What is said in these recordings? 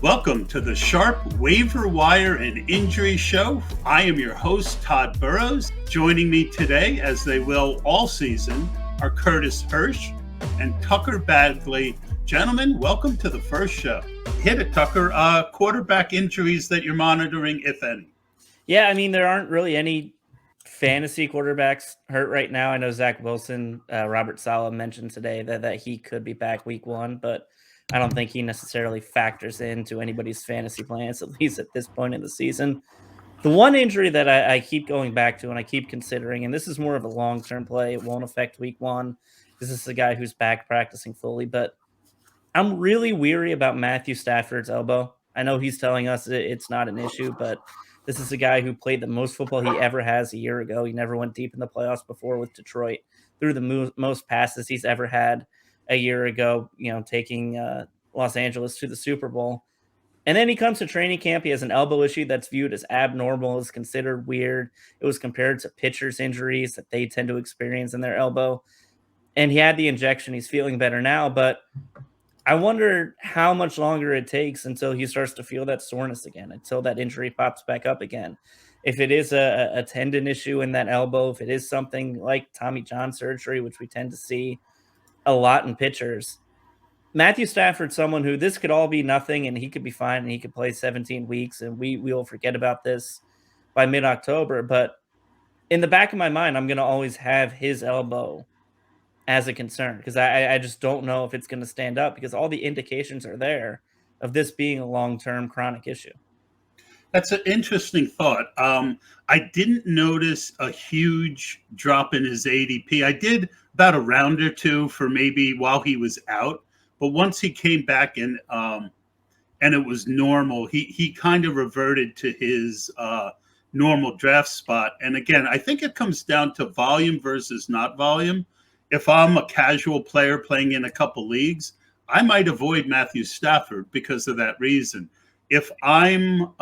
Welcome to the Sharp Waiver Wire and Injury Show. I am your host, Todd Burrows. Joining me today, as they will all season, are Curtis Hirsch and Tucker Bagley. Gentlemen, welcome to the first show. Hit it, Tucker. Quarterback injuries that you're monitoring, if any. Yeah, I mean, there aren't really any fantasy quarterbacks hurt right now. I know Zach Wilson, Robert Saleh mentioned today that he could be back week one, but I don't think he necessarily factors into anybody's fantasy plans, at least at this point in the season. The one injury that I keep going back to and I keep considering, and this is more of a long-term play, it won't affect week one because this is a guy who's back practicing fully, but I'm really weary about Matthew Stafford's elbow. I know he's telling us it's not an issue, but this is a guy who played the most football he ever has a year ago. He never went deep in the playoffs before with Detroit, threw the most passes he's ever had a year ago, taking Los Angeles to the Super Bowl. And then he comes to training camp. He has an elbow issue that's viewed as abnormal, is considered weird. It was compared to pitchers' injuries that they tend to experience in their elbow. And he had the injection. He's feeling better now, but I wonder how much longer it takes until he starts to feel that soreness again, until that injury pops back up again. If it is a tendon issue in that elbow, if it is something like Tommy John surgery, which we tend to see a lot in pitchers, Matthew Stafford, someone who this could all be nothing and he could be fine and he could play 17 weeks and we will forget about this by mid-October. But in the back of my mind, I'm going to always have his elbow as a concern because I just don't know if it's going to stand up because all the indications are there of this being a long-term chronic issue. That's an interesting thought. I didn't notice a huge drop in his ADP. I did about a round or two for maybe while he was out, but once he came back and it was normal, he kind of reverted to his normal draft spot. And again, I think it comes down to volume versus not volume. If I'm a casual player playing in a couple leagues, I might avoid Matthew Stafford because of that reason. If I'm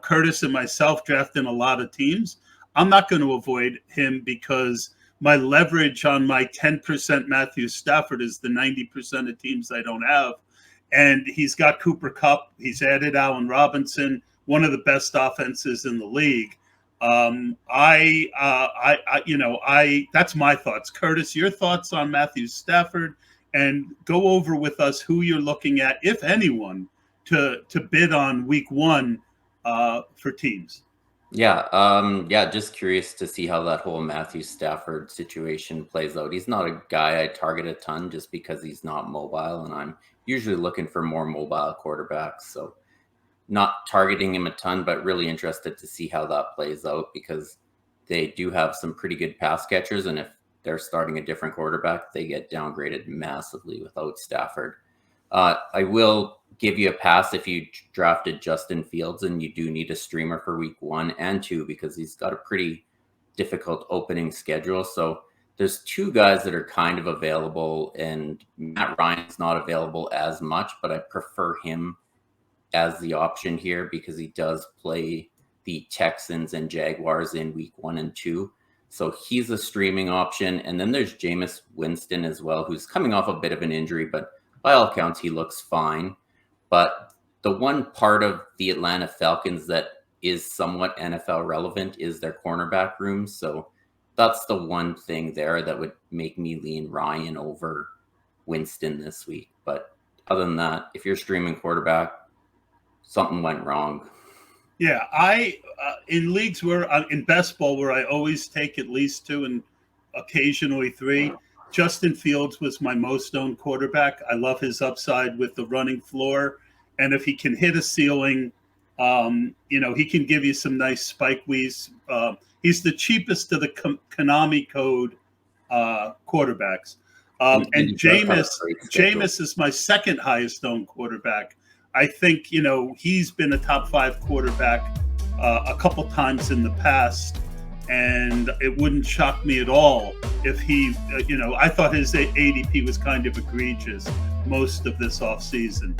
Curtis and myself drafting a lot of teams, I'm not going to avoid him because my leverage on my 10% Matthew Stafford is the 90% of teams I don't have. And he's got Cooper Kupp. He's added Allen Robinson, one of the best offenses in the league. That's my thoughts. Curtis, your thoughts on Matthew Stafford, and go over with us who you're looking at, if anyone, to bid on week one for teams. Just curious to see how that whole Matthew Stafford situation plays out. He's not a guy I target a ton just because he's not mobile, and I'm usually looking for more mobile quarterbacks. So not targeting him a ton, but really interested to see how that plays out because they do have some pretty good pass catchers. And if they're starting a different quarterback, they get downgraded massively without Stafford. I will give you a pass if you drafted Justin Fields and you do need a streamer for week 1 and 2 because he's got a pretty difficult opening schedule. So there's two guys that are kind of available, and Matt Ryan's not available as much, but I prefer him as the option here because he does play the Texans and Jaguars in week 1 and 2. So he's a streaming option. And then there's Jameis Winston as well, who's coming off a bit of an injury, but by all counts, he looks fine. But the one part of the Atlanta Falcons that is somewhat NFL relevant is their cornerback room. So that's the one thing there that would make me lean Ryan over Winston this week. But other than that, if you're streaming quarterback, something went wrong. Yeah, I in leagues where in best ball where I always take at least 2 and occasionally 3, Justin Fields was my most owned quarterback. I love his upside with the running floor, and if he can hit a ceiling, he can give you some nice spike weeks. He's the cheapest of the Konami code quarterbacks. And Jameis is my second highest owned quarterback. I think, he's been a top 5 quarterback a couple times in the past, and it wouldn't shock me at all if he, I thought his ADP was kind of egregious most of this offseason.